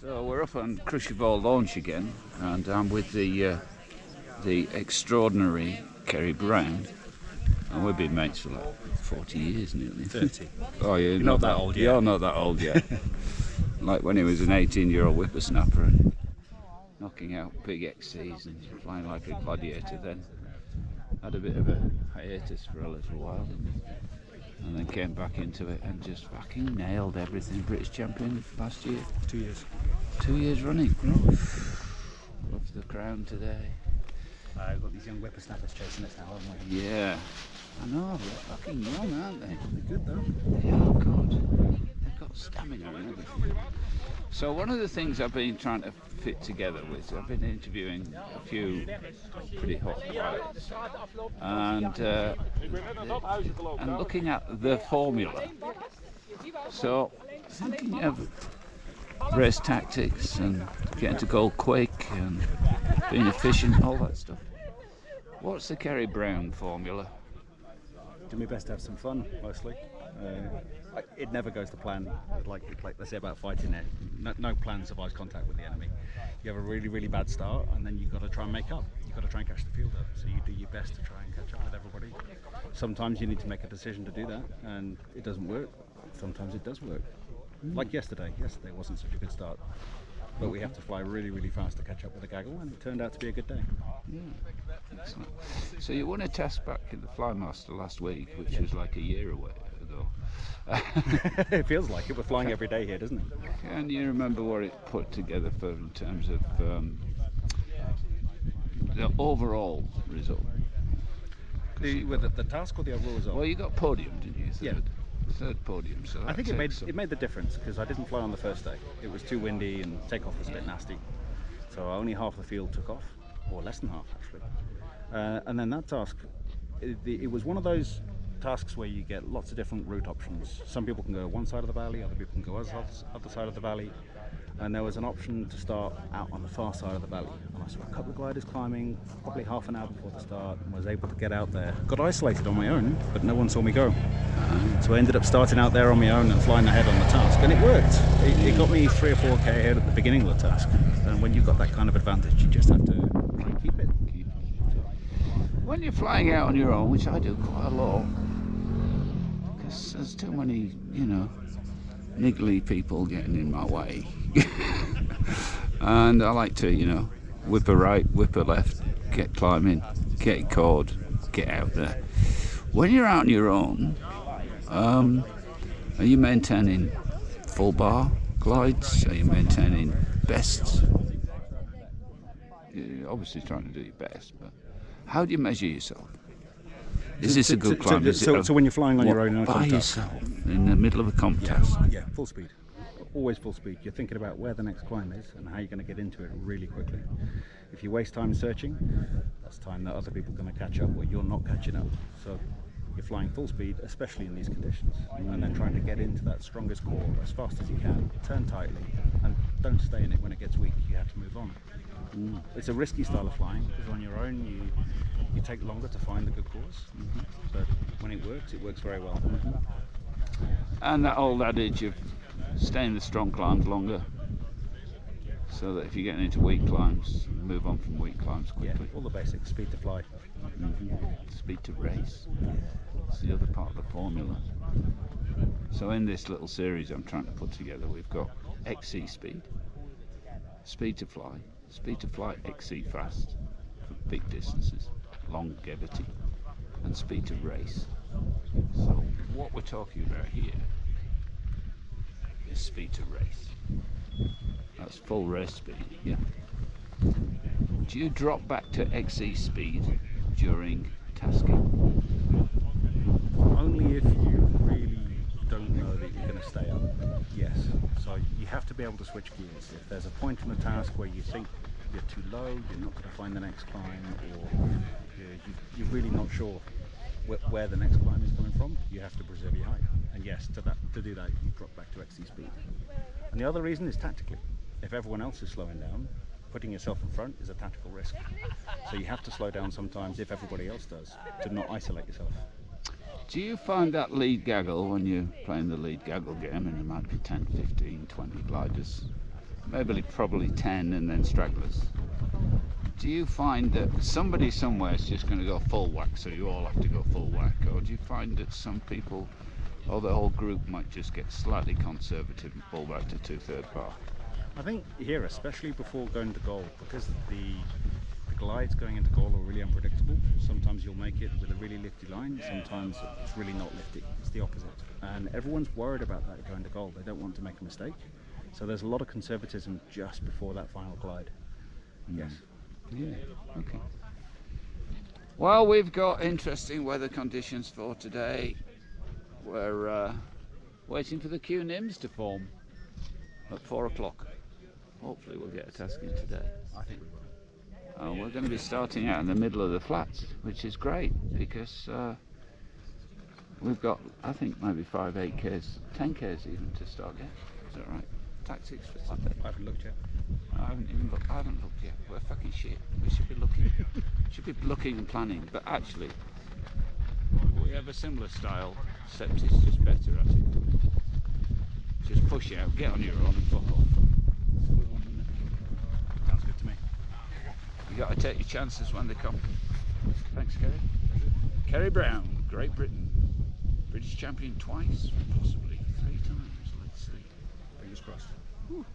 So we're up on Krushevo launch again, and I'm with the extraordinary Ceri Brown, and we've been mates for like 40 years nearly. 30. Oh, you're not that old yet. You're not that old yet. Like when he was an 18-year-old whippersnapper and knocking out big XCs and flying like a gladiator. Then had a bit of a hiatus for a little while, and then came back into it and just fucking nailed everything. British champion last year. 2 years. 2 years running. Love the crown today. We've got these young whippersnappers chasing us now, haven't we? Yeah. I know, they're fucking young, aren't they? They're good though. They are good. They've got stamina and everything. So one of the things I've been trying to fit together with, I've been interviewing a few pretty hot pilots and looking at the formula. So thinking of race tactics and getting to go quick and being efficient, all that stuff. What's the Ceri Brown formula? Do my best to have some fun, mostly. It never goes to plan. Like let's say about fighting it. No plan survives contact with the enemy. You have a really, really bad start, and then you've got to try and make up. You've got to try and catch the field up. So you do your best to try and catch up with everybody. Sometimes you need to make a decision to do that, and it doesn't work. Sometimes it does work. Like yesterday. Yesterday wasn't such a good start. But we have to fly really, really fast to catch up with the gaggle, and it turned out to be a good day. Yeah, excellent. So you won a task back in the Flymaster last week, which was like a year ago. It feels like it. We're flying every day here, doesn't it? Can you remember what it put together for in terms of the overall result? The task or the overall result? Well, you got podium, didn't you? Third podium. So I think it made the difference because I didn't fly on the first day. It was too windy and takeoff was a bit nasty. So only half the field took off, or less than half actually. And then that task, it was one of those tasks where you get lots of different route options. Some people can go one side of the valley, other people can go other side of the valley. And there was an option to start out on the far side of the valley. And I saw a couple of gliders climbing, probably half an hour before the start, and was able to get out there. Got isolated on my own, but no one saw me go. So I ended up starting out there on my own and flying ahead on the task, and it worked. It got me 3 or 4K ahead at the beginning of the task. And when you've got that kind of advantage, you just have to try and keep it. When you're flying out on your own, which I do quite a lot, because there's too many, niggly people getting in my way. And I like to, whip a right, whip a left, get climbing, get caught, get out there. When you're out on your own, are you maintaining full bar glides? Are you maintaining bests? You're obviously trying to do your best, but how do you measure yourself? Is this a good climb? So when you're flying on your own in a by comp yourself in the middle of a comp task? Yeah, full speed. Always full speed. You're thinking about where the next climb is and how you're going to get into it really quickly. If you waste time searching, that's time that other people are going to catch up or you're not catching up. So you're flying full speed, especially in these conditions, and then trying to get into that strongest core as fast as you can, turn tightly, and don't stay in it when it gets weak. You have to move on. It's a risky style of flying because on your own you take longer to find the good course, but when it works very well. And that old adage of stay in the strong climbs longer, so that if you're getting into weak climbs, move on from weak climbs quickly. Yeah, all the basics: speed to fly, speed to race. It's the other part of the formula. So in this little series I'm trying to put together, we've got XC speed, speed to fly XC fast for big distances, longevity, and speed to race. So what we're talking about here is speed to race. That's full race speed, yeah. Do you drop back to XC speed during tasking? Only if you really don't know that you're going to stay up, yes. So you have to be able to switch gears. If there's a point in the task where you think you're too low, you're not going to find the next climb, or you're really not sure where the next climb is coming from, you have to preserve your height. And yes, to do that, you drop back to XC speed. And the other reason is tactically. If everyone else is slowing down, putting yourself in front is a tactical risk. So you have to slow down sometimes if everybody else does, to not isolate yourself. Do you find that lead gaggle when you're playing the lead gaggle game, and there might be 10, 15, 20 gliders maybe probably 10 and then stragglers. Do you find that somebody somewhere is just going to go full whack, so you all have to go full whack, or do you find that some people, or the whole group, might just get slightly conservative and pull back to 2/3 bar? I think here, especially before going to goal, because the glides going into goal are really unpredictable. Sometimes you'll make it with a really lifty line, sometimes it's really not lifty. It's the opposite. And everyone's worried about that going to goal. They don't want to make a mistake. So there's a lot of conservatism just before that final glide. Yes. Yeah, okay. Well, we've got interesting weather conditions for today. We're waiting for the Q-Nims to form at 4 o'clock. Hopefully we'll get a task in today. I think we will. We're going to be starting out in the middle of the flats, which is great because we've got, I think, maybe 5, 8 Ks, 10 Ks even to start yet. Is that right? Tactics for Sunday. I haven't looked yet. I haven't looked yet. We're fucking shit. We should be looking. Should be looking and planning. But actually, we have a similar style, except it's just better at it. Just push out, get on your own and fuck off. Sounds good to me. You got to take your chances when they come. Thanks, Ceri. Ceri Brown, Great Britain. British champion twice, possibly 3 times. Let's see. Fingers crossed. Whew.